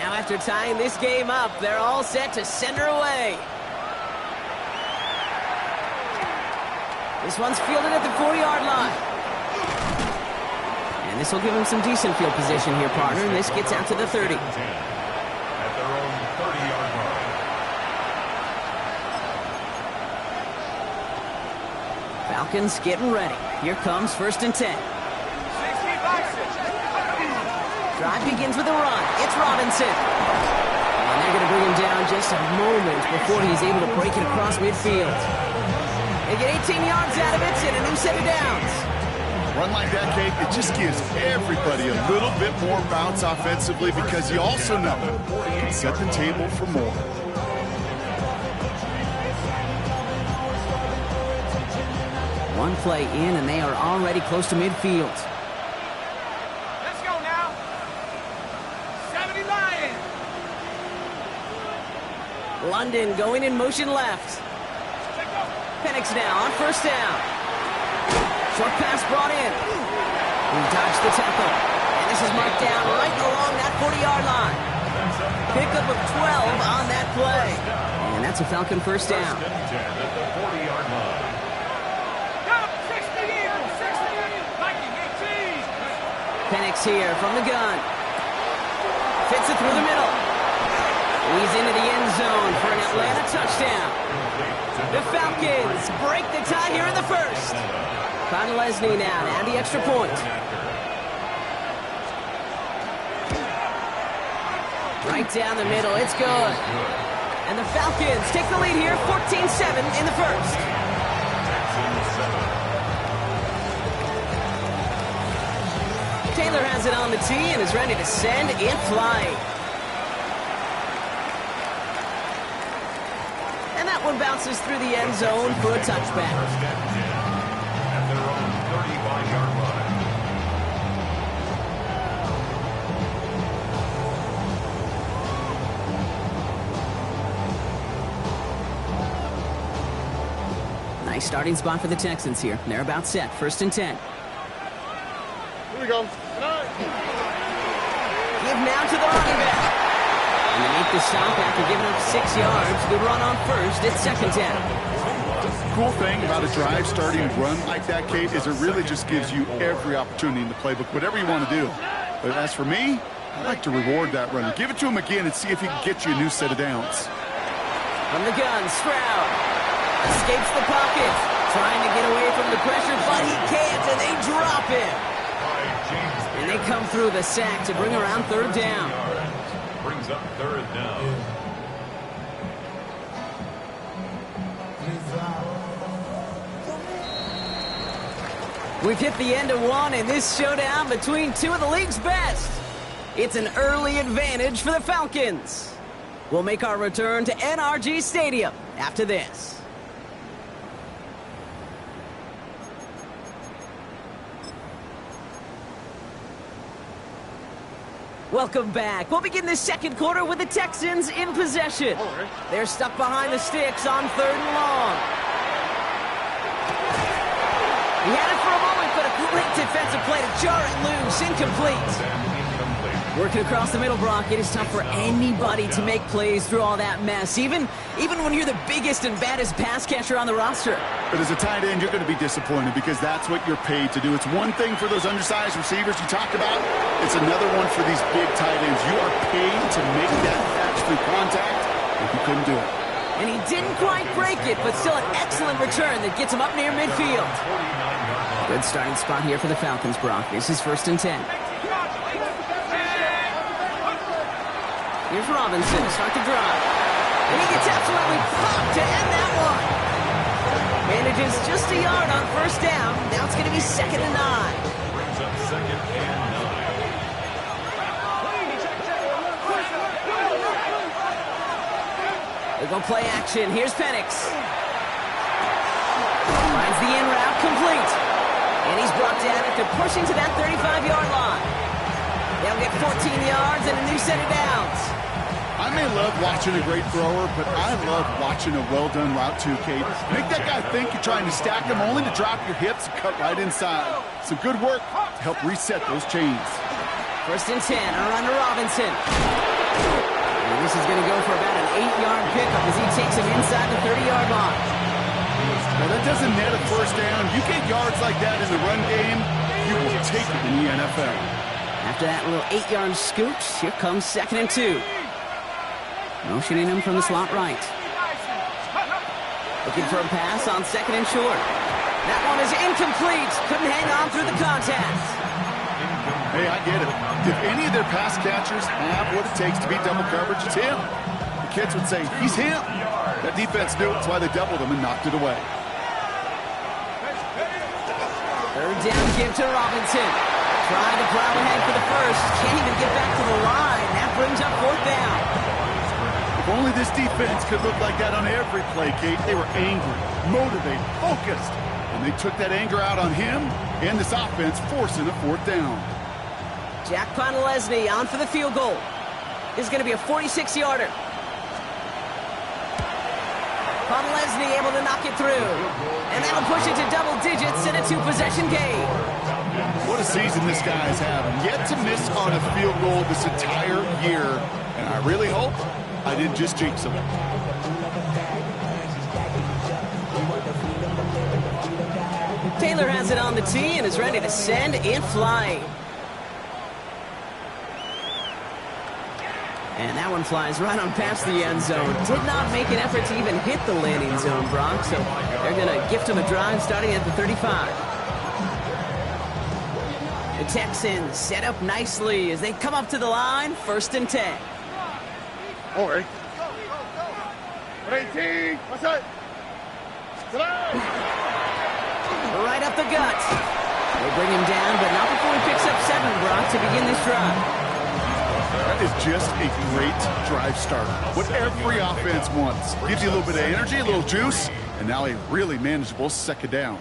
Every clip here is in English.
Now after tying this game up, they're all set to send her away. This one's fielded at the 40-yard line. And this will give him some decent field position here, partner. And this gets out to the 30. At their own 30-yard line. Falcons getting ready. Here comes 1st and 10. Drive begins with a run. It's Robinson. And they're going to bring him down just a moment before he's able to break it across midfield. They get 18 yards out of it and a new set of downs. Run like that, Kate, it just gives everybody a little bit more bounce offensively because you also know you can set the table for more. One play in, and they are already close to midfield. Let's go now. 70 Lions. London going in motion left. Penix now on 1st down. Short pass brought in. He dodged the tackle. And this is marked down right along that 40-yard line. Pickup of 12 on that play. And that's a Falcon 1st down. At the 40-yard line. Penix here from the gun. Fits it through the middle. He's into the end zone for an Atlanta touchdown. The Falcons break the tie here in the 1st. Conlesney now to add the extra point. Right down the middle, it's good. And the Falcons take the lead here, 14-7 in the 1st. Taylor has it on the tee and is ready to send it flying. And that one bounces through the end zone for a touchback. At their own 35-yard line. Nice starting spot for the Texans here. They're about set. 1st and 10. Here we go. Give now to the running back. And they make the stop after giving up 6 yards. Good run on 1st. It's 2nd down. The cool thing about a drive starting run like that, Kate, is it really just gives you every opportunity in the playbook, whatever you want to do. But as for me, I like to reward that runner. Give it to him again and see if he can get you a new set of downs. From the gun, Stroud escapes the pocket. Trying to get away from the pressure, but he can't, and they drop him. And they come through the sack to bring around 3rd down. Brings up 3rd down. We've hit the end of one in this showdown between two of the league's best. It's an early advantage for the Falcons. We'll make our return to NRG Stadium after this. Welcome back. We'll begin the 2nd quarter with the Texans in possession. They're stuck behind the sticks on 3rd and long. He had it for a moment, but a great defensive play to jar it loose. Incomplete. Working across the middle, Brock, it is tough for anybody to make plays through all that mess, even when you're the biggest and baddest pass catcher on the roster. But as a tight end, you're going to be disappointed because that's what you're paid to do. It's one thing for those undersized receivers you talk about. It's another one for these big tight ends. You are paid to make that catch through contact, and he couldn't do it. And he didn't quite break it, but still an excellent return that gets him up near midfield. Good starting spot here for the Falcons, Brock. This is 1st and 10. Here's Robinson to start the drive. And he gets absolutely popped to end that one. Manages just a yard on 1st down. Now it's going to be 2nd and 9. Brings up 2nd and 9. They'll go play action. Here's Penix. Finds the in route complete. And he's brought down after pushing to that 35-yard line. They'll get 14 yards and a new set of downs. I may love watching a great thrower, but I love watching a well-done route too, Kate. Make that guy think you're trying to stack him only to drop your hips and cut right inside. Some good work to help reset those chains. 1st and 10, a run to Robinson. And this is going to go for about an 8-yard pickup as he takes him inside the 30-yard line. Well, that doesn't net a first down. You get yards like that in the run game, you will take it in the NFL. After that little 8-yard scoot, here comes 2nd and 2. Motioning him from the slot right. Looking for a pass on 2nd and short. That one is incomplete. Couldn't hang on through the contact. Hey, I get it. If any of their pass catchers have what it takes to beat double coverage, it's him. The kids would say, he's him. That defense knew it. That's why they doubled him and knocked it away. 3rd down give to Robinson. Trying to plow ahead for the first. Can't even get back to the line. That brings up 4th down. If only this defense could look like that on every play, Kate. They were angry, motivated, focused. And they took that anger out on him and this offense, forcing a 4th down. Jack Pontelesny on for the field goal. This is going to be a 46-yarder. Pontelesny able to knock it through. And that'll push it to double digits in a 2-possession game. What a season this guy is having. Yet to miss on a field goal this entire year. And I really hope I didn't just jinx him. Taylor has it on the tee and is ready to send it flying. And that one flies right on past the end zone. Did not make an effort to even hit the landing zone, Brock. So they're going to gift him a drive starting at the 35. The Texans set up nicely as they come up to the line. 1st and 10. All right. 18. What's that? Right up the gut. They bring him down, but not before he picks up 7, Brock, to begin this drive. That is just a great drive starter. What every offense wants. Gives you a little bit of energy, a little juice, and now a really manageable 2nd down.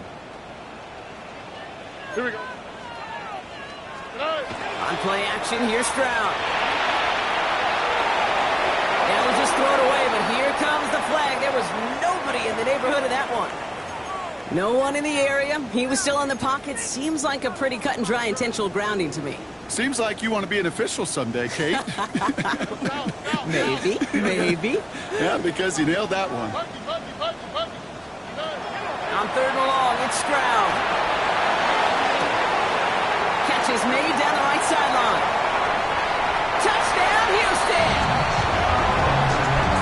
Here we go. On play action, here's Stroud. They'll just throw it away, but here comes the flag. There was nobody in the neighborhood of that one. No one in the area. He was still in the pocket. Seems like a pretty cut and dry intentional grounding to me. Seems like you want to be an official someday, Kate. Maybe. Yeah, because you nailed that one. On 3rd and long, it's Stroud. Catch is made down the right sideline. Touchdown, Houston!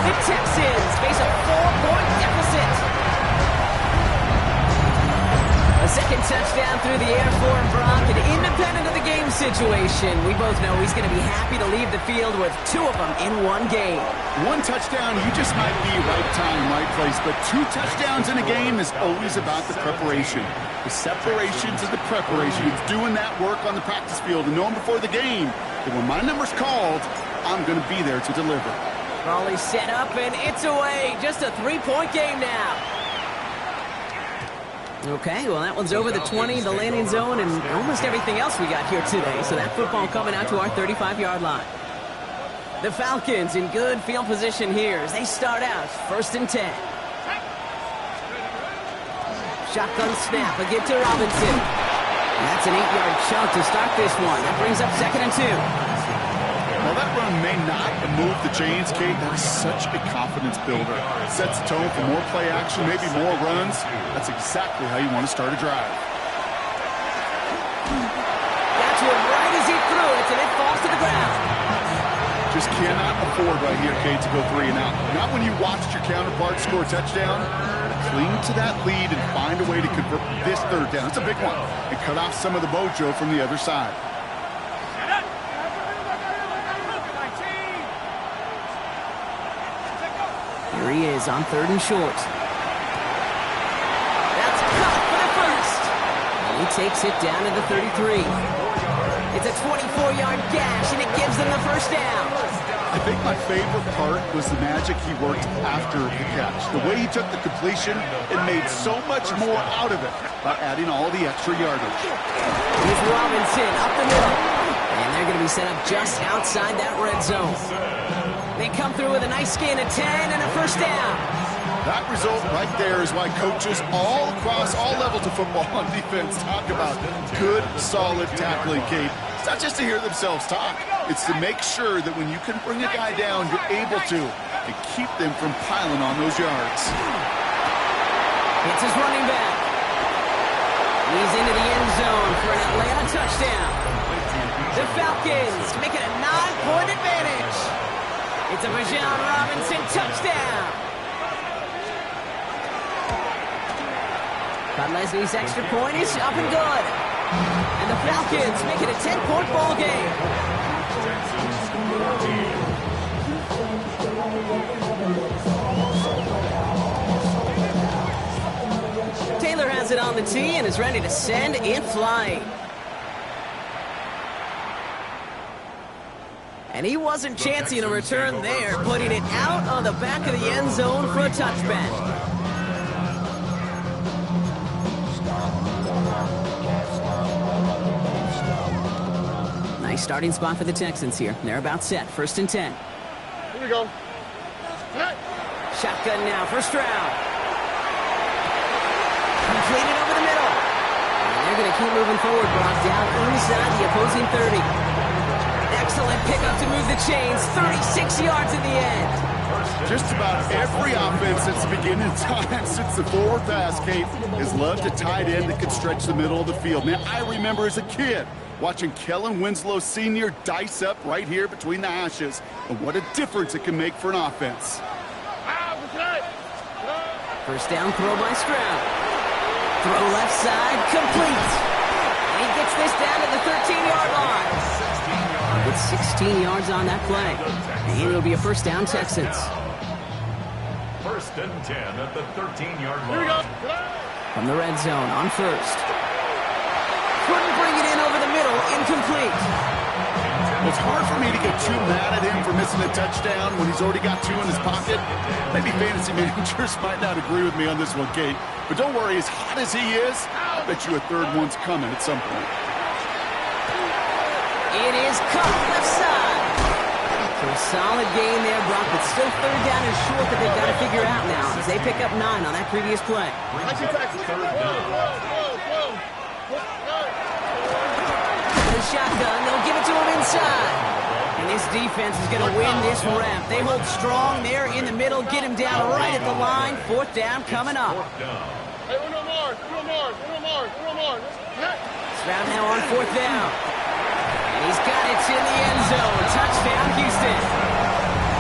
The Texans face a 4-point deficit. A 2nd touchdown through the air for Brock, and independent of the game situation, we both know he's going to be happy to leave the field with 2 of them in one game. 1 touchdown, you just might be right time, right place, but 2 touchdowns in a game is always about the preparation. The separation to the preparation. It's doing that work on the practice field and knowing before the game that when my number's called, I'm going to be there to deliver. Raleigh set up, and it's away. Just a 3-point game now. Okay, well, that one's over the 20, the landing zone, and almost everything else we got here today. So that football coming out to our 35-yard line. The Falcons in good field position here as they start out 1st and 10. Shotgun snap, a give to Robinson. And that's an 8-yard chunk to start this one. That brings up 2nd and 2. Well, that run may not move the chains, Kate. That is such a confidence builder. Sets the tone for more play action, maybe more runs. That's exactly how you want to start a drive. Got to him right as he threw it, and it falls to the ground. Just cannot afford right here, Kate, to go 3 and out. Not when you watched your counterpart score a touchdown. Cling to that lead and find a way to convert this 3rd down. It's a big one. And cut off some of the mojo from the other side. Here he is on 3rd and short. That's caught for the first. And he takes it down to the 33. It's a 24-yard gash, and it gives them the 1st down. I think my favorite part was the magic he worked after the catch. The way he took the completion and made so much more out of it by adding all the extra yardage. Here's Robinson up the middle. And they're going to be set up just outside that red zone. They come through with a nice gain of 10 and a 1st down. That result right there is why coaches all across all levels of football on defense talk about good, solid tackling, Kate. It's not just to hear themselves talk. It's to make sure that when you can bring a guy down, you're able to and keep them from piling on those yards. It's his running back. He's into the end zone for an Atlanta touchdown. The Falcons make it a 9-point advantage. It's a Bijan Robinson touchdown. But Leslie's extra point is up and good. And the Falcons make it a 10-point ball game. Taylor has it on the tee and is ready to send it flying. And he wasn't chancing a return there, putting it out on the back of the end zone for a touchback. Nice starting spot for the Texans here. They're about set. 1st and 10. Here we go. Shotgun now, first round. Completed over the middle. And they're going to keep moving forward, brought down inside the opposing 30. Excellent pickup to move the chains. 36 yards in the end. Just about every offense since the beginning of time, since the forward pass, Kate, has loved a tight end that can stretch the middle of the field. Man, I remember as a kid watching Kellen Winslow Sr. dice up right here between the hashes, and what a difference it can make for an offense. First down throw by Stroud. Throw left side, complete. And he gets this down to the 13-yard line. He gets 16 yards on that play. And it'll be a first down, Texans. 1st and 10 at the 13-yard line. From the red zone on first. Couldn't bring it in over the middle, incomplete. It's hard for me to get too mad at him for missing a touchdown when he's already got 2 in his pocket. Maybe fantasy managers might not agree with me on this one, Kate. But don't worry, as hot as he is, I bet you a third one's coming at some point. It is cut left side. So a solid gain there, Brock, but still 3rd down is short that they've got to figure out now as they pick up 9 on that previous play. Shotgun, they'll give it to him inside. And this defense is going to win this rep. They hold strong there in the middle, get him down right at the line. 4th down coming up. Stroud now on 4th down. And he's got it in the end zone. Touchdown, Houston.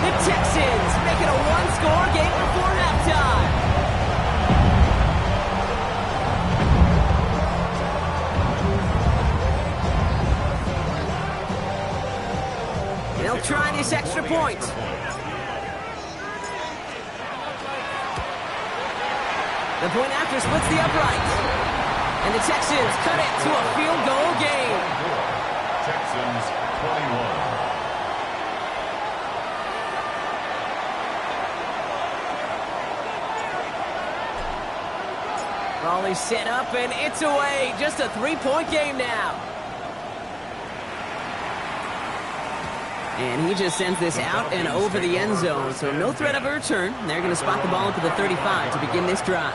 The Texans make it a 1-score game before halftime. They'll try this extra point. The point after splits the upright. And the Texans cut it to a field goal game. Texans 21. Raleigh set up and it's away. Just a 3-point game now. And he just sends this out and over the end zone. So no threat of a return. They're going to spot the ball at the 35 to begin this drive.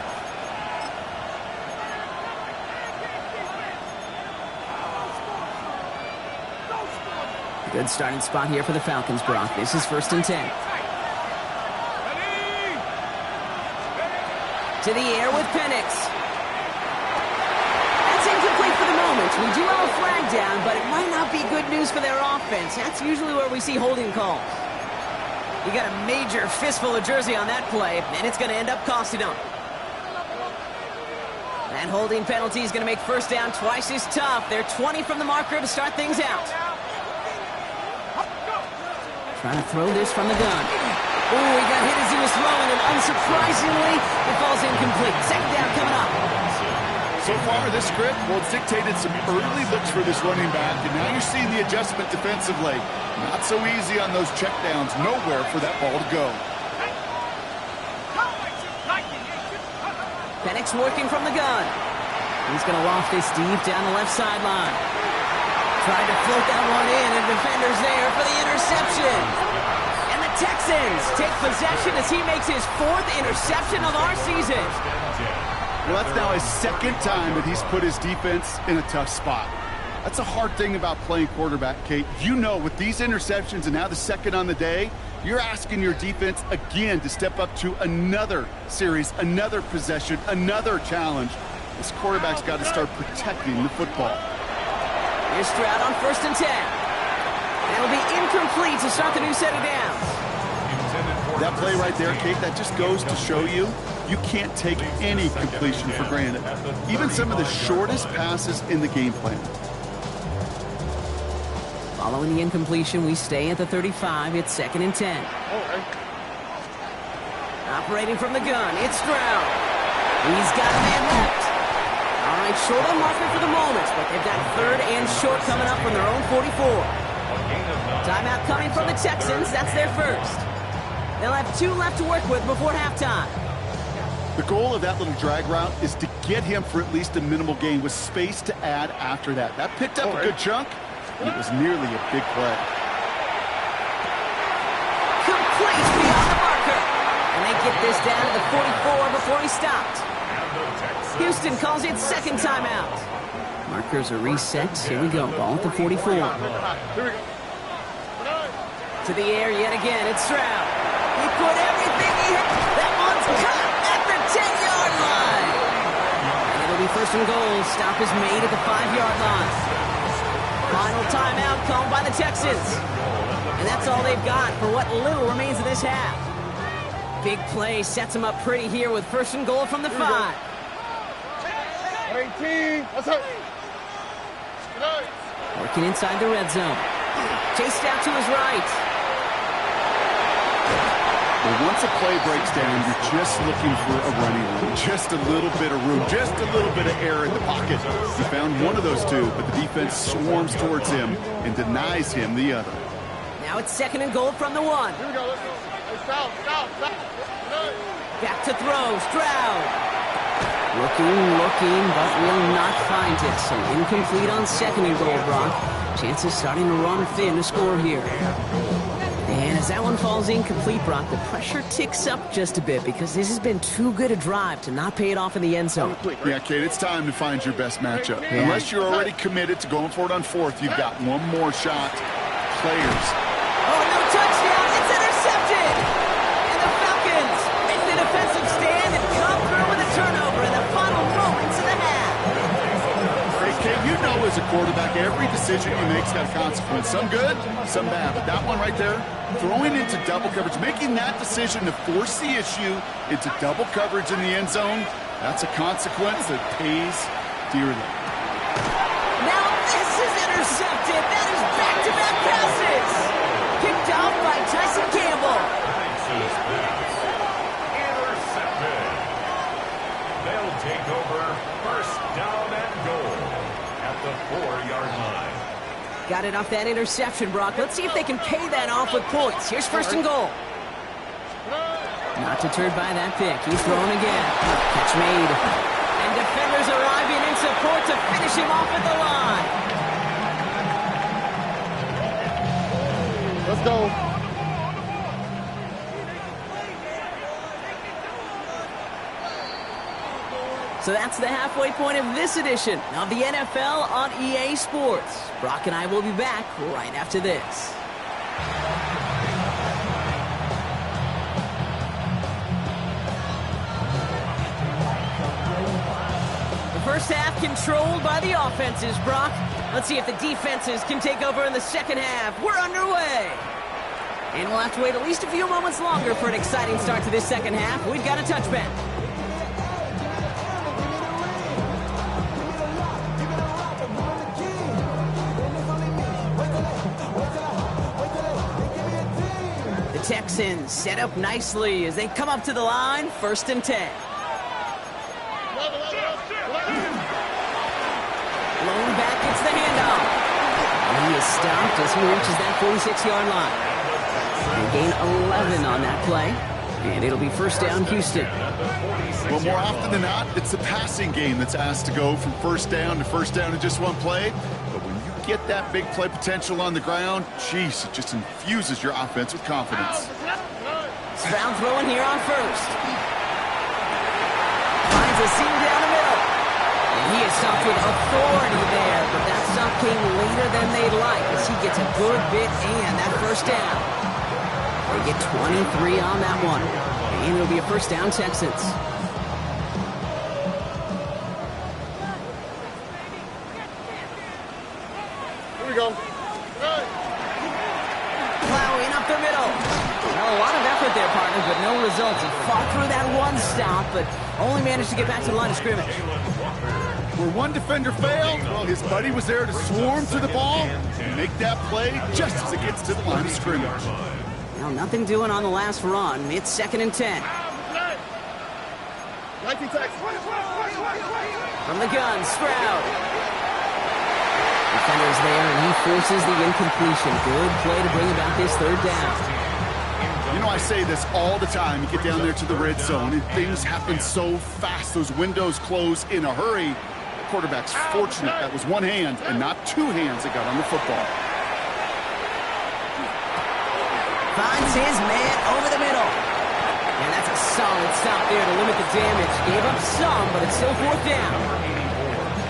Good starting spot here for the Falcons, Brock. This is 1st and 10. To the air with Penix. Incomplete for the moment. We do have a flag down, but it might not be good news for their offense. That's usually where we see holding calls. You got a major fistful of jersey on that play, and it's going to end up costing them. That holding penalty is going to make 1st down twice as tough. They're 20 from the marker to start things out. Trying to throw this from the gun. Oh, he got hit as he was throwing, and unsurprisingly, it falls incomplete. 2nd down coming up. So far, this script, well, it's dictated some early looks for this running back, and now you're seeing the adjustment defensively. Not so easy on those checkdowns. Nowhere for that ball to go. Penix working from the gun. He's going to loft this deep down the left sideline. Tried to float that one in, and defender's there for the interception. And the Texans take possession as he makes his 4th interception of our season. Well, that's now his 2nd time that he's put his defense in a tough spot. That's a hard thing about playing quarterback, Kate. You know, with these interceptions and now the second on the day, you're asking your defense again to step up to another series, another possession, another challenge. This quarterback's got to start protecting the football. Here's Stroud on 1st and 10. That'll be incomplete to start the new set of downs. That play right there, Kate, that just goes to show you can't take any completion for granted. Even some of the shortest passes in the game plan. Following the incompletion, we stay at the 35. It's 2nd and 10. Operating from the gun, it's Stroud. He's got a man left. All right, short on marker for the moment, but they've got 3rd and short coming up from their own 44. Timeout coming from the Texans. That's their first. They'll have 2 left to work with before halftime. The goal of that little drag route is to get him for at least a minimal gain with space to add after that. That picked up a good chunk, and it was nearly a big play. Complete beyond the marker. And they get this down to the 44 before he stopped. Houston calls it 2nd timeout. Markers are reset. Here we go. Ball at the 44. To the air yet again. It's Stroud. He put everything he had. That one's caught at the 10-yard line. And it'll be 1st and goal. Stop is made at the 5-yard line. Final timeout called by the Texans. And that's all they've got for what little remains of this half. Big play sets them up pretty here with 1st and goal from the 5. 18. That's it. Working inside the red zone. Chased out to his right. Well, once a play breaks down, you're just looking for a running room. Just a little bit of room, just a little bit of air in the pocket. He found one of those two, but the defense swarms towards him and denies him the other. Now it's 2nd and goal from the 1. Here we go. Let's go. Hey, stop. Back to throw. Stroud. Looking, but will not find it. So incomplete on 2nd and goal, Brock. Chances starting to run thin to score here. And as that one falls incomplete, Brock, the pressure ticks up just a bit because this has been too good a drive to not pay it off in the end zone. Yeah, Kate, it's time to find your best matchup. Yeah. Unless you're already committed to going for it on 4th, you've got one more shot. Players. Oh, no touchdown. It's intercepted. And the Falcons make the defensive stand and come through with a turnover in the final moments of the half. Hey, Kate, you know as a quarterback, every decision you make's got a consequence. Some good, some bad. But that one right there, throwing into double coverage, making that decision to force the issue into double coverage in the end zone, that's a consequence that pays dearly. Now this is intercepted. That is back-to-back passes. Picked off by Tyson Campbell. Intercepted. They'll take over 1st down and goal at the 4-yard line. Got it off that interception, Brock. Let's see if they can pay that off with points. Here's 1st and goal. Not deterred by that pick. He's throwing again. Catch made. And defenders arriving in support to finish him off at the line. Let's go. So that's the halfway point of this edition of the NFL on EA Sports. Brock and I will be back right after this. The first half controlled by the offenses, Brock. Let's see if the defenses can take over in the second half. We're underway. And we'll have to wait at least a few moments longer for an exciting start to this second half. We've got a touchback. The Texans set up nicely as they come up to the line, 1st and 10. Blown back, it's the handoff. And he is stopped as he reaches that 46-yard line. They gain 11 on that play, and it'll be 1st down, Houston. Well, more often than not, it's the passing game that's asked to go from 1st down to 1st down in just one play. But when you get that big play potential on the ground, geez, it just infuses your offense with confidence. Stroud throwing here on 1st. Finds a seam down the middle. And he is stopped with authority there, but that stop came later than they'd like as he gets a good bit and that first down. They get 23 on that one. And it'll be a first down, Texans. Here we go. Plowing up the middle. Well, a lot of effort there, partner, but no results. He fought through that one stop, but only managed to get back to the line of scrimmage. Where one defender failed, well, his buddy was there to swarm to the ball and make that play just as it gets to the line of scrimmage. Now, nothing doing on the last run. It's 2nd and 10. 19 seconds. From the gun, Stroud. Defender's there, and he forces the incompletion. Good play to bring about this third down. You know, I say this all the time. You get down there to the red zone, and things happen so fast. Those windows close in a hurry. The quarterback's fortunate that was one hand and not two hands that got on the football. Finds his man over the middle. And that's a solid stop there to limit the damage. Gave up some, but it's still 4th down.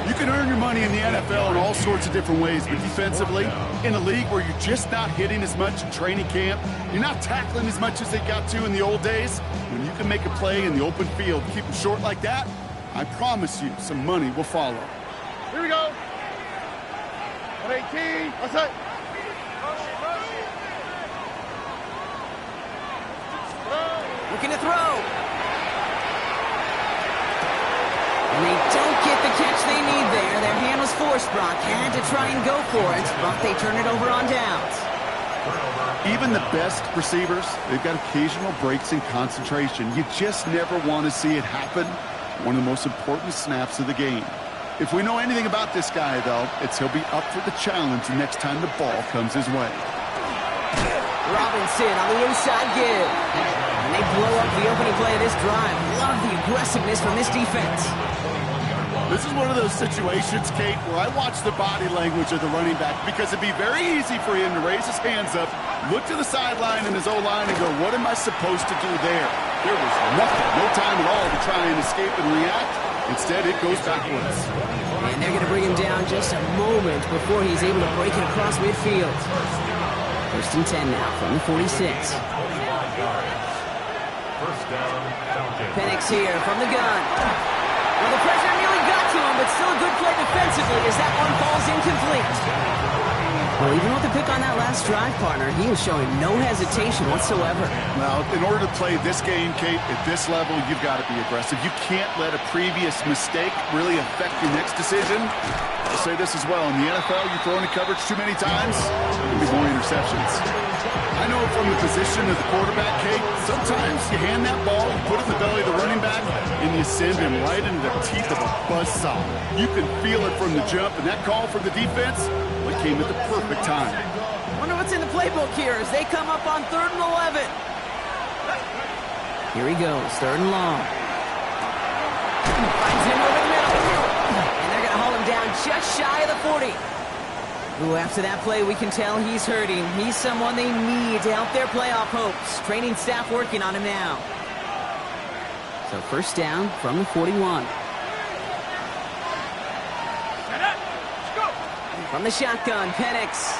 You can earn your money in the NFL in all sorts of different ways, but defensively, in a league where you're just not hitting as much in training camp, you're not tackling as much as they got to in the old days, when you can make a play in the open field, keep them short like that, I promise you some money will follow. Here we go. 118. That's it. Looking to throw. And they don't get the catch they need there. Their hand was forced, Brock. Had to try and go for it, but they turn it over on downs. Even the best receivers, they've got occasional breaks in concentration. You just never want to see it happen. One of the most important snaps of the game. If we know anything about this guy, though, it's he'll be up for the challenge the next time the ball comes his way. Robinson on the inside give. And they blow up the opening play of this drive. Love the aggressiveness from this defense. This is one of those situations, Kate, where I watch the body language of the running back because it'd be very easy for him to raise his hands up, look to the sideline and his O-line and go, what am I supposed to do there? There was nothing, no time at all to try and escape and react. Instead, it goes backwards. And they're going to bring him down just a moment before he's able to break it across midfield. 1st and 10 now from the 46. Penix here from the gun. Well, the pressure nearly got to him, but still a good play defensively as that one falls incomplete. Well, even with the pick on that last drive, partner, he was showing no hesitation whatsoever. Well, in order to play this game, Kate, at this level, you've got to be aggressive. You can't let a previous mistake really affect your next decision. I'll say this as well. In the NFL, you throw into coverage too many times, there'll be more interceptions. I know from the position of the quarterback, Kate, sometimes you hand that ball, you put it in the belly of the running back, and you send him right into the teeth of a buzzsaw. You can feel it from the jump, and that call from the defense, well, it came at the perfect time. Wonder what's in the playbook here as they come up on 3rd and 11. Here he goes, 3rd and long. Finds him over the middle. And they're going to haul him down just shy of the 40. Ooh, after that play, we can tell he's hurting. He's someone they need to help their playoff hopes. Training staff working on him now. So 1st down from the 41. From the shotgun, Penix.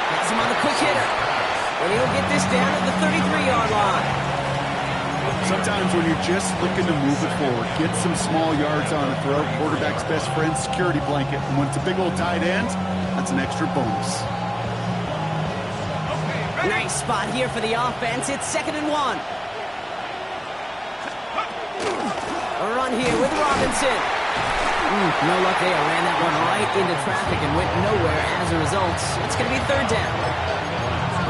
Has him on the quick hitter. And he'll get this down at the 33-yard line. Sometimes when you're just looking to move it forward, get some small yards on a throw, quarterback's best friend, security blanket. And when it's a big old tight end, that's an extra bonus. Nice spot here for the offense. It's 2nd and 1. A run here with Robinson. No luck there. Ran that one right into traffic and went nowhere as a result. It's going to be 3rd down.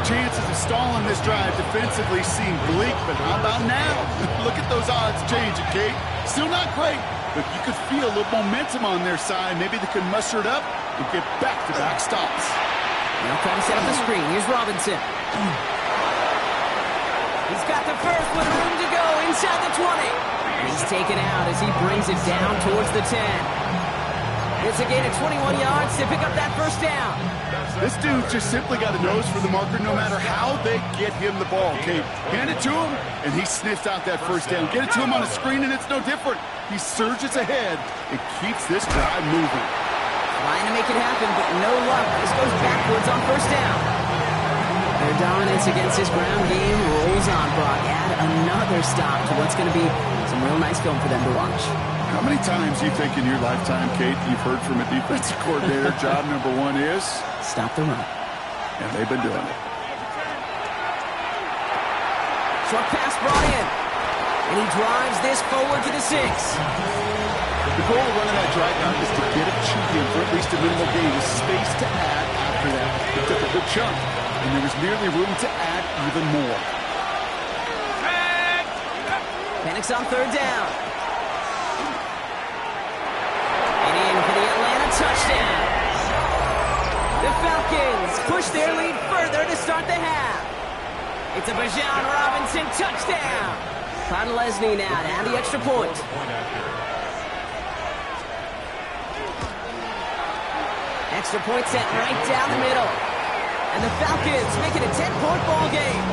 Chances of stalling this drive defensively seem bleak, but how about now? Look at those odds changing, Kate. Still not great, but you could feel a little momentum on their side. Maybe they can muster it up and get back-to-back stops. Now trying to set up the screen. Here's Robinson. He's got the first with room to go inside the 20. And he's taken out as he brings it down towards the 10. It's a gain of 21 yards to pick up that 1st down. This dude just simply got a nose for the marker no matter how they get him the ball, Kate. Hand it to him, and he sniffs out that 1st down. Get it to him on a screen, and it's no different. He surges ahead and keeps this drive moving. Trying to make it happen, but no luck. This goes backwards on first down. Their dominance against this ground game rolls on, Brock. Add another stop to what's going to be some real nice film for them to watch. How many times do you think in your lifetime, Kate, you've heard from a defensive coordinator, job number one is? Stop the run. And they've been doing it. Short pass brought in. And he drives this forward to the 6. The goal of running that drive out is to get it cheating for at least a minimal gain with space to add after that. He took a good chunk, and there was merely room to add even more. Penix on third down. And in for the Atlanta touchdown. The Falcons push their lead further to start the half. It's a Bijan Robinson touchdown. Cloud Lesney now to add the extra point. Extra point set right down the middle. And the Falcons make it a 10-point ball game.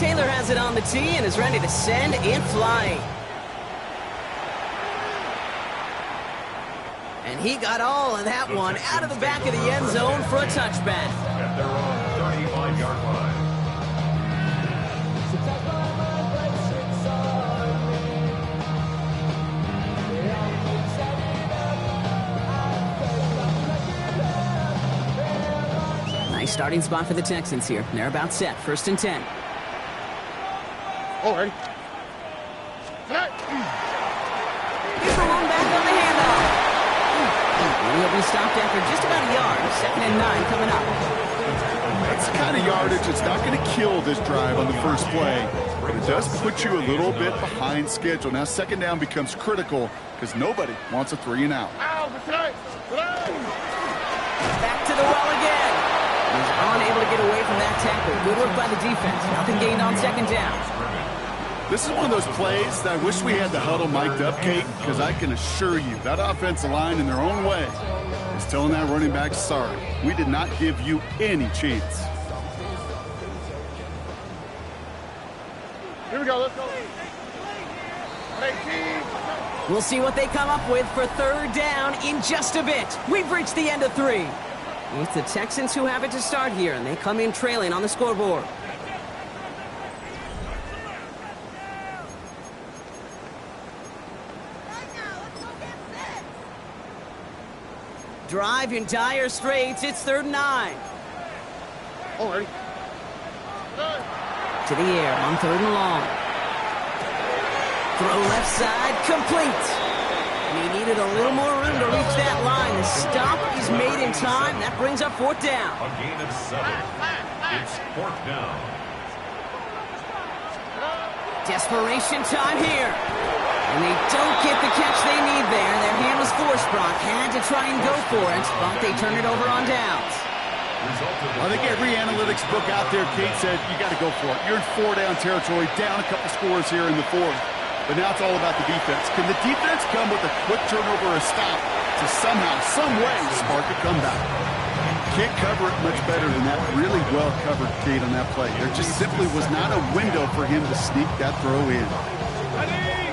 Taylor has it on the tee and is ready to send it flying. And he got all of that one out of the back of the end zone for a touchback. At their own 35-yard line. Nice starting spot for the Texans here. They're about set. 1st and 10. All right. Here's the one back on the handoff. And he'll be stopped after just about a yard. 2nd and 9 coming up. That's the kind of yardage that's not going to kill this drive on the first play, but it does put you a little bit behind schedule. Now 2nd down becomes critical because nobody wants a 3 and out. Back to the well again. He's unable to get away from that tackle. Good work by the defense. Nothing gained on 2nd down. This is one of those plays that I wish we had the huddle mic'd up, Kate, because I can assure you that offensive line in their own way is telling that running back, sorry, we did not give you any chance. Here we go, let's go. 18. We'll see what they come up with for 3rd down in just a bit. We've reached the end of 3. It's the Texans who have it to start here, and they come in trailing on the scoreboard. Drive in dire straits. It's 3rd and 9. All right. To the air on 3rd and long. Throw left side, complete. And he needed a little more room to reach that line. The stop is made in time. That brings up 4th down. A gain of 7. It's 4th down. Desperation time here. And they don't get the catch they need there. Their hand was forced, Brock. Had to try and go for it, but they turn it over on downs. I think every analytics book out there, Kate, said you got to go for it. You're in 4-down territory, down a couple scores here in the 4th. But now it's all about the defense. Can the defense come with a quick turnover or a stop to somehow, some way, spark a comeback? Can't cover it much better than that. Really well covered, Kate, on that play. There just simply was not a window for him to sneak that throw in.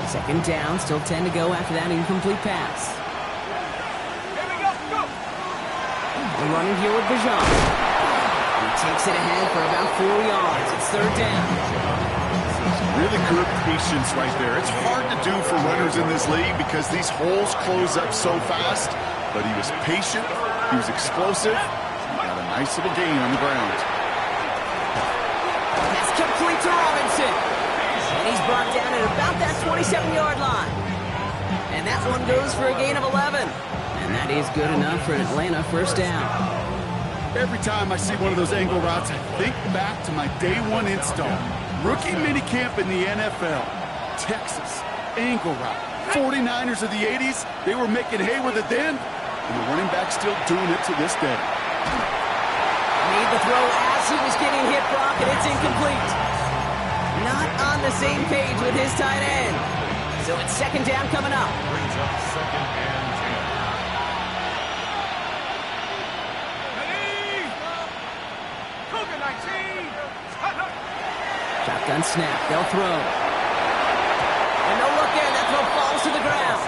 2nd down, still 10 to go after that incomplete pass. We're running here with Bijan. He takes it ahead for about 4 yards. It's 3rd down. Really good patience right there. It's hard to do for runners in this league because these holes close up so fast. But he was patient. He was explosive. He got a nice little gain on the ground. That's complete to Robinson. And he's brought down at about that 27-yard line. And that one goes for a gain of 11. And that is good enough for an Atlanta 1st down. Every time I see one of those angle routes, I think back to my day 1 install. Rookie minicamp in the NFL. Texas, angle route. 49ers of the 80s, they were making hay with it then. And the running back's still doing it to this day. Made the throw as he was getting hit, Brock, and it's incomplete. Not on the same page with his tight end. So it's 2nd down coming up. Brings up 2nd and 10. Shotgun snap. They'll throw. And no look in. That throw falls to the ground.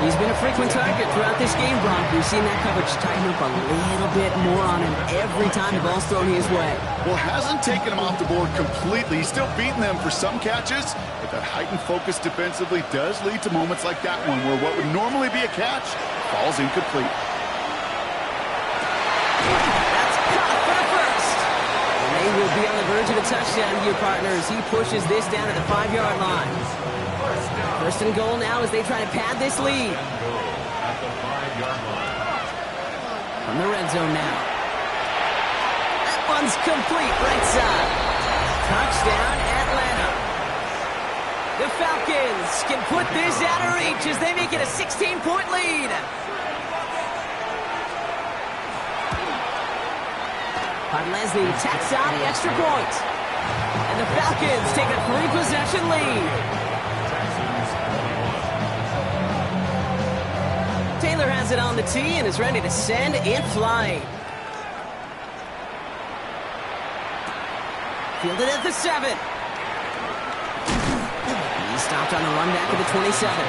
He's been a frequent target throughout this game, Brock. We've seen that coverage tighten up a little bit more on him every time the ball's thrown his way. Well, hasn't taken him off the board completely. He's still beating them for some catches, but that heightened focus defensively does lead to moments like that one where what would normally be a catch falls incomplete. That's caught for the first. And they will be on the verge of a touchdown here, partners. He pushes this down to the 5-yard line. First and goal now as they try to pad this lead. At the 5-yard line. On the red zone now. That one's complete, right side. Touchdown, Atlanta. The Falcons can put this out of reach as they make it a 16-point lead. Hard Leslie tacks on the extra point. And the Falcons take a 3-possession lead. Taylor has it on the tee and is ready to send it flying. Fielded at the 7. He stopped on the run back at the 27.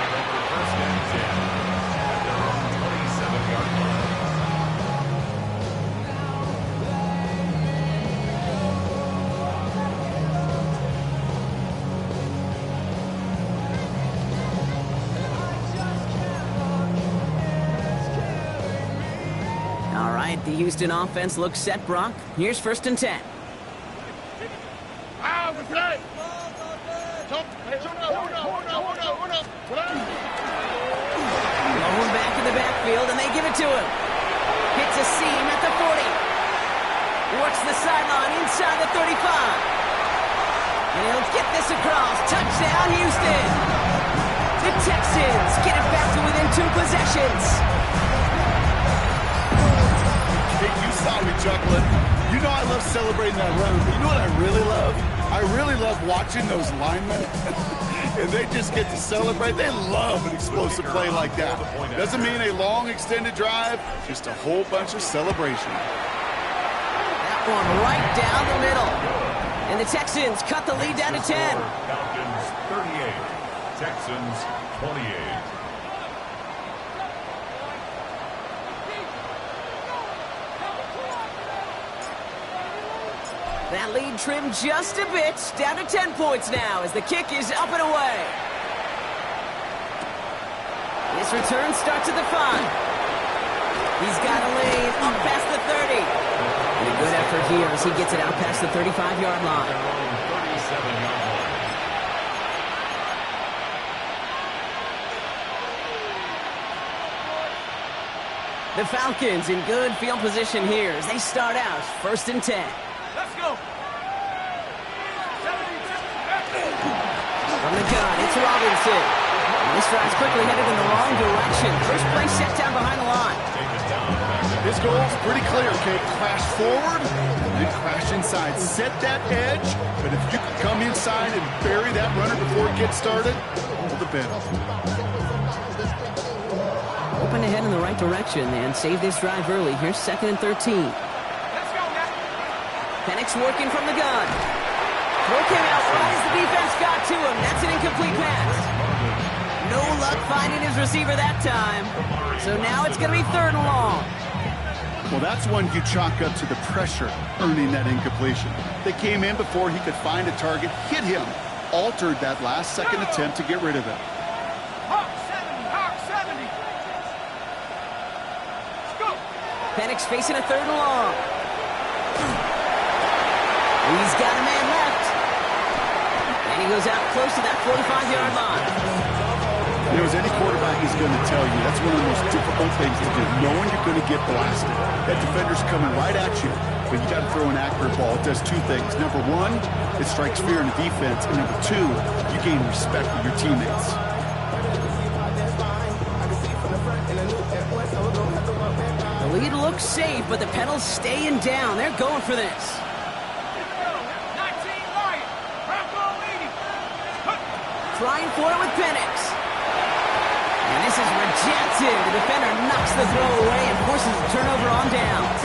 The Houston offense looks set, Brock. Here's 1st and 10. Going back in the backfield, and they give it to him. Hits a seam at the 40. Works the sideline inside the 35. And he'll get this across. Touchdown, Houston. The Texans get it back to within 2 possessions. You saw me chuckling. You know I love celebrating that run, but you know what I really love? I really love watching those linemen, and they just get to celebrate. They love an explosive play like that. Doesn't mean a long extended drive, just a whole bunch of celebration. That one right down the middle. And the Texans cut the lead down to 10. Falcons 38, Texans 28. That lead trimmed just a bit, down to 10 points now as the kick is up and away. This return starts at the 5. He's got a lead up past the 30. And a good effort here as he gets it out past the 35-yard line. 37-yard line. The Falcons in good field position here as they start out 1st and 10. Let's go. From the gun, it's Robinson. And this drive's quickly headed in the wrong direction. First play set down behind the line. His goal is pretty clear, okay? Crash forward, and then crash inside. Set that edge, but if you can come inside and bury that runner before it gets started, all the better. Open ahead in the right direction and save this drive early. Here's 2nd and 13. Penix working from the gun. Throw came out right as the defense got to him. That's an incomplete pass. No luck finding his receiver that time. So now it's going to be 3rd and long. Well, that's one you chalk up to the pressure earning that incompletion. They came in before he could find a target, hit him, altered that last second attempt to get rid of it. Hawk 70, Hawk 70. Let's go. Penix facing a 3rd and long. He's got a man left. And he goes out close to that 45-yard line. You know, as any quarterback is going to tell you, that's one of the most difficult things to do, knowing you're going to get blasted. That defender's coming right at you, but you got to throw an accurate ball. It does 2 things. Number 1, it strikes fear in the defense. And number 2, you gain respect with your teammates. The lead looks safe, but the pedals staying down. They're going for this. Trying for it with Penix. And this is rejected. The defender knocks the throw away and forces a turnover on downs.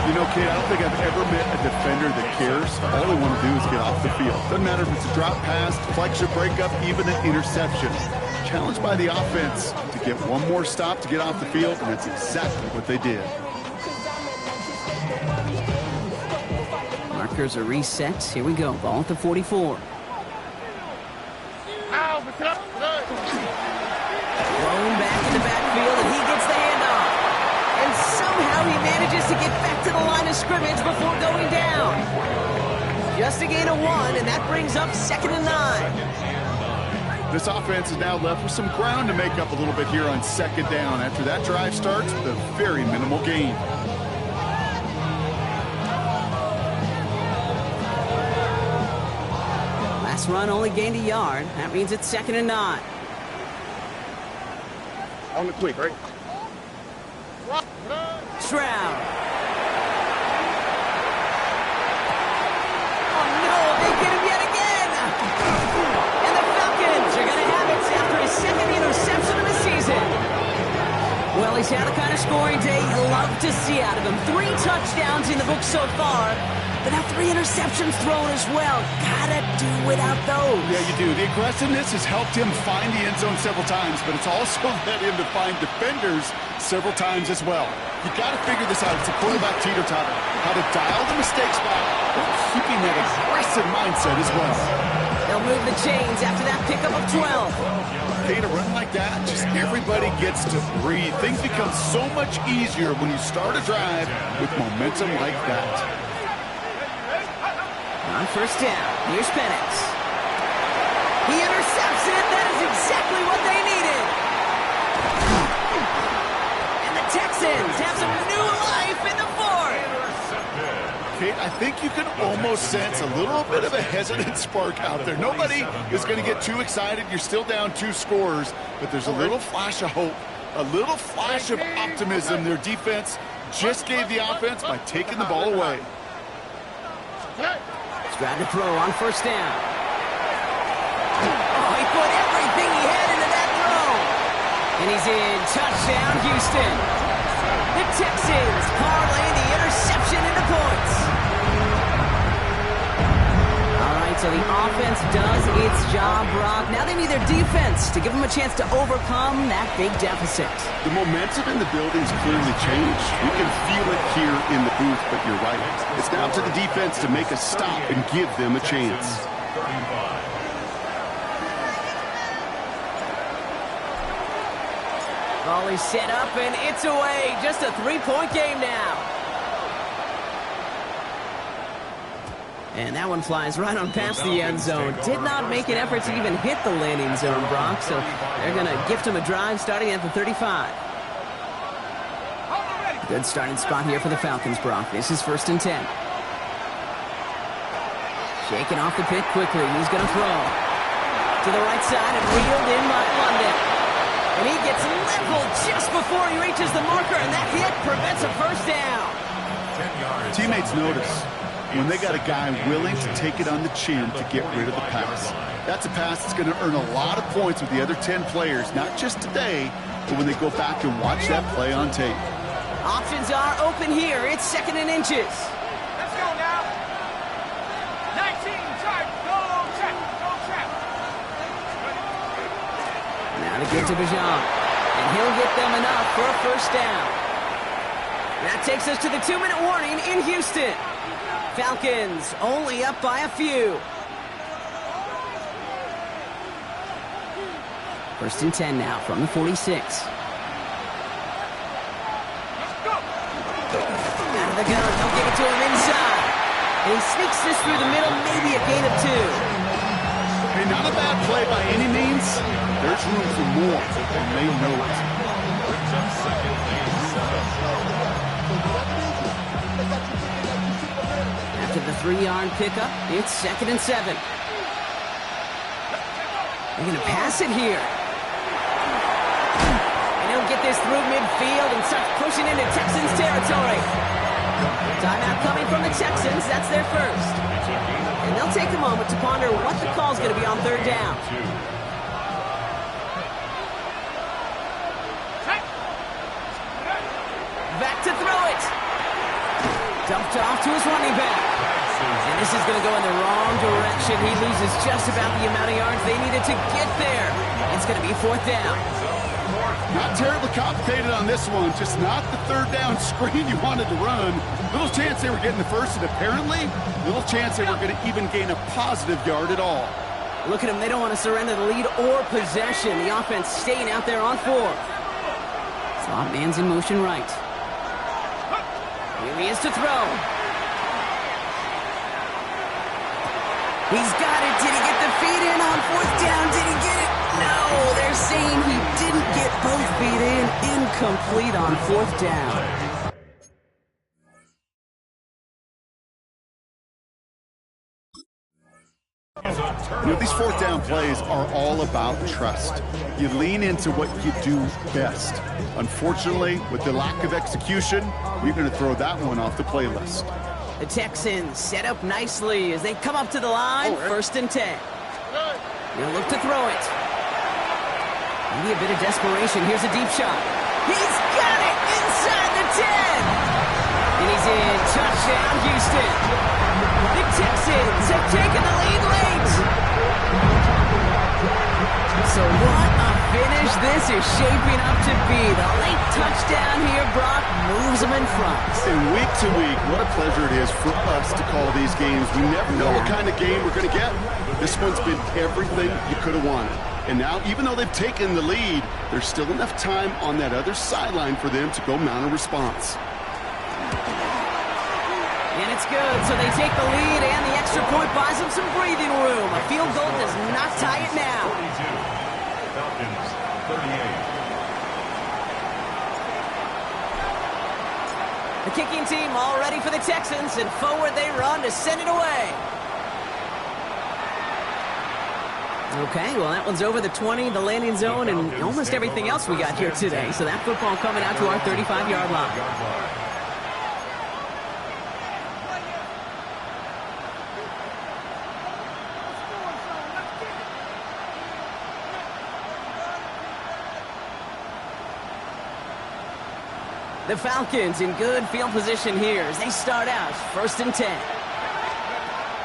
You know, Kate, I don't think I've ever met a defender that cares. All they want to do is get off the field. Doesn't matter if it's a drop pass, deflection, breakup, even an interception. Challenged by the offense to get one more stop to get off the field, and that's exactly what they did. Markers are reset. Here we go. Ball at the 44. Thrown back in the backfield, and he gets the handoff. And somehow he manages to get back to the line of scrimmage before going down. Just a gain of 1, and that brings up 2nd and 9. This offense is now left with some ground to make up a little bit here on 2nd down. After that drive starts with a very minimal gain. Last run only gained a yard. That means it's 2nd and 9. On the quick, right? Stroud. Oh no, they get him yet again. And the Falcons are going to have it after his 2nd interception of the season. Well, he's had the kind of scoring day you love to see out of him. 3 touchdowns in the book so far, but now 3 interceptions thrown as well. Gotta do without those. Yeah, you do. The aggressiveness has helped him find the end zone several times, but it's also led him to find defenders several times as well. You got to figure this out. It's a quarterback teeter-totter. How to dial the mistakes back, but keeping that aggressive mindset as well. They'll move the chains after that pickup of 12. Okay, to run like that, just everybody gets to breathe. Things become so much easier when you start a drive with momentum like that. On 1st down, here's Penix. He intercepts it. That is exactly what they needed. And the Texans have some new life in the 4th. Kate, I think you can almost sense a little bit of a hesitant spark out there. Nobody is going to get too excited. You're still down 2 scores, but there's a little flash of hope, a little flash of optimism. Their defense just gave the offense by taking the ball away. Stroud to throw on 1st down. Oh, he put everything he had into that throw. And he's in. Touchdown, Houston. The Texans parlay the interception into points. All right, so the offense does its job, Brock. Now they need their defense to give them a chance to overcome that big deficit. The momentum in the building's clearly changed. We can feel it here in the booth, but you're right. It's now to the defense to make a stop and give them a chance. Ball is set up, and it's away. Just a 3-point game now. And that one flies right on past the end zone. Did not make an effort to even hit the landing zone, Brock. So they're going to gift him a drive starting at the 35. Good starting spot here for the Falcons, Brock. This is 1st and 10. Shaking off the pick quickly. He's going to throw to the right side and reeled in by London. And he gets leveled just before he reaches the marker, and that hit prevents a 1st down. Teammates notice when they got a guy willing to take it on the chin to get rid of the pass. That's a pass that's going to earn a lot of points with the other 10 players, not just today, but when they go back and watch that play on tape. Options are open here. It's 2nd and inches. Let's go now. 19, charge. Go, check. Go, check. Now to get to Bijan. And he'll get them enough for a 1st down. That takes us to the 2-minute warning in Houston. Falcons only up by a few. 1st and 10 now from the 46. Out of the gun, they'll give it to him inside. And he sneaks this through the middle, maybe a gain of 2. Hey, not a bad play by any means. There's room for more, and they know it. After the 3-yard pickup, it's 2nd and 7. They're going to pass it here. And he'll get this through midfield and starts pushing into Texans territory. Timeout coming from the Texans. That's their 1st. And they'll take a moment to ponder what the call's going to be on 3rd down. Back to throw it. Dumped off to his running back. And this is going to go in the wrong direction. He loses just about the amount of yards they needed to get there. It's going to be 4th down. Not terribly complicated on this one. Just not the 3rd down screen you wanted to run. Little chance they were getting the first, and apparently little chance they were going to even gain a positive yard at all. Look at them. They don't want to surrender the lead or possession. The offense staying out there on 4. Slot man's in motion right. Here he is to throw. He's got it. Did he get the feet in on 4th down? Did he get it? No, they're saying he didn't get both feet in. Incomplete on 4th down. You know, these 4th down plays are all about trust. You lean into what you do best. Unfortunately, with the lack of execution, we're going to throw that one off the playlist. The Texans set up nicely as they come up to the line. 1st and 10. They'll look to throw it. Maybe a bit of desperation. Here's a deep shot. He's got it inside the 10. And he's in. Touchdown, Houston. The Texans have taken the lead late. So what a finish this is shaping up to be. The late touchdown here, Brock, moves them in front. And week to week, what a pleasure it is for us to call these games. We never know what kind of game we're going to get. This one's been everything you could have wanted. And now, even though they've taken the lead, there's still enough time on that other sideline for them to go mount a response. And it's good, so they take the lead, and the extra point buys them some breathing room. A field goal does not tie it now. 42. Falcons, 38. The kicking team all ready for the Texans, and forward they run to send it away. Okay, well, that one's over the 20, the landing zone, and almost everything else we got here today. So that football coming out to our 35-yard line. The Falcons in good field position here as they start out 1st and 10.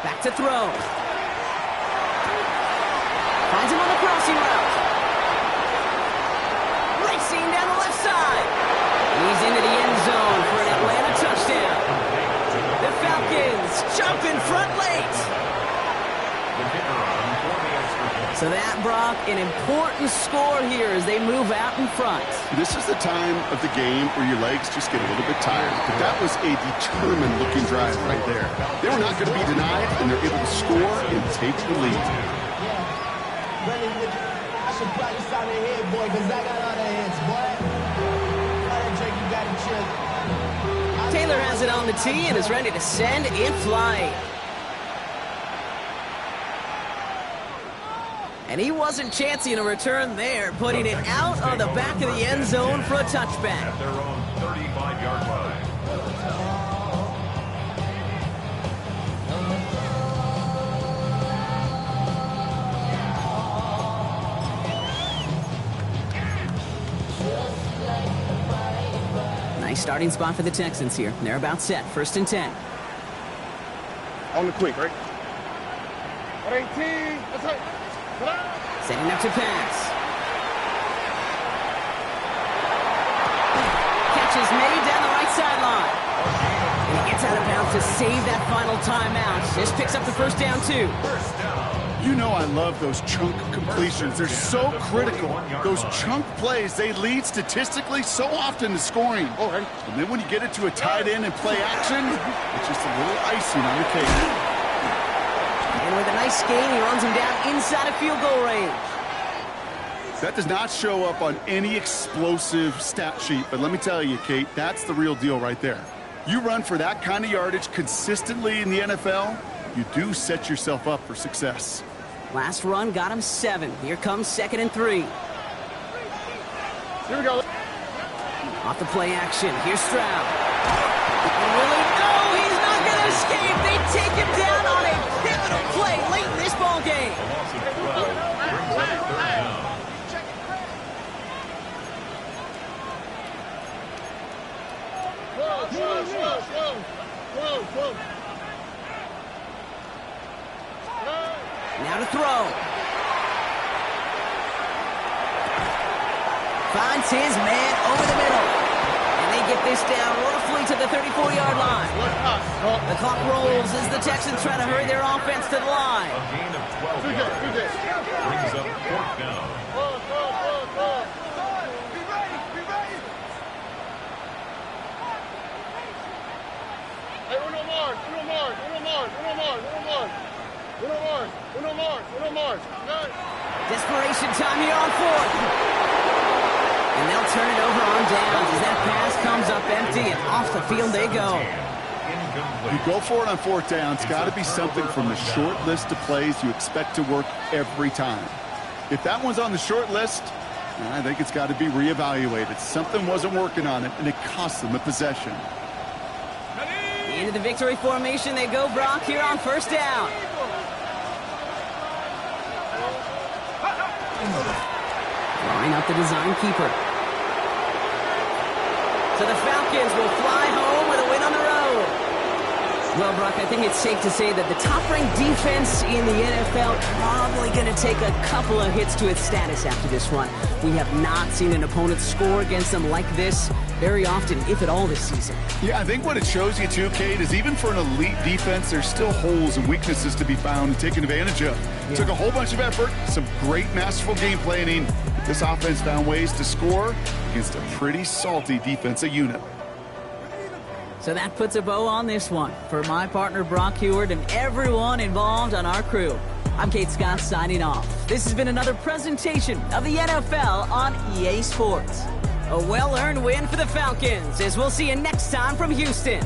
Back to throw. Finds him on the crossing route. Racing down the left side. He's into the end zone for an Atlanta touchdown. The Falcons jump in front late. So that, Brock, an important score here as they move out in front. This is the time of the game where your legs just get a little bit tired. But that was a determined-looking drive right there. They were not going to be denied, and they're able to score and take the lead. I should probably sign a head, boy, because I got all the heads, boy. Drake, you got to chill. Taylor has it on the tee and is ready to send in flight. And he wasn't chancing a return there, putting it out of the back of the end zone for a touchback. At their own 35-yard line. Nice starting spot for the Texans here. They're about set. 1st and 10. On the quick, right? 18. Let's go. Setting up to pass. Catch is made down the right sideline. And he gets out of bounds to save that final timeout. Just picks up the 1st down, too. You know I love those chunk completions. They're so critical. Those chunk plays, they lead statistically so often to scoring. And then when you get it to a tight end and play action, it's just a little icing on the cake. And with a nice gain, he runs him down inside of field goal range. That does not show up on any explosive stat sheet, but let me tell you, Kate, that's the real deal right there. You run for that kind of yardage consistently in the NFL, you do set yourself up for success. Last run got him 7. Here comes 2nd and 3. Here we go. Off the play action. Here's Stroud. Really? No, he's not going to escape. They take him down on a pivotal play late in this ball game. Now to throw. Finds his man over the middle. And they get this down roughly to the 34-yard line. The clock rolls as the Texans try to hurry their offense to the line. A gain of 12 yards. Brings up 4th down. Desperation time here on 4th. And they'll turn it over on downs as that pass comes up empty and off the field they go. You go for it on 4th down. It's got to be something from the short list of plays you expect to work every time. If that one's on the short list, I think it's got to be reevaluated. Something wasn't working on it, and it cost them a possession. Into the victory formation they go, Brock, here on 1st down. Line up the design keeper. So the Falcons will fly home with a win on the road. Well, Brock, I think it's safe to say that the top-ranked defense in the NFL probably going to take a couple of hits to its status after this run. We have not seen an opponent score against them like this very often, if at all, this season. Yeah, I think what it shows you, too, Kate, is even for an elite defense, there's still holes and weaknesses to be found and taken advantage of. It took a whole bunch of effort, some great masterful game planning. This offense found ways to score against a pretty salty defensive unit. So that puts a bow on this one. For my partner, Brock Heward, and everyone involved on our crew, I'm Kate Scott signing off. This has been another presentation of the NFL on EA Sports. A well-earned win for the Falcons, as we'll see you next time from Houston.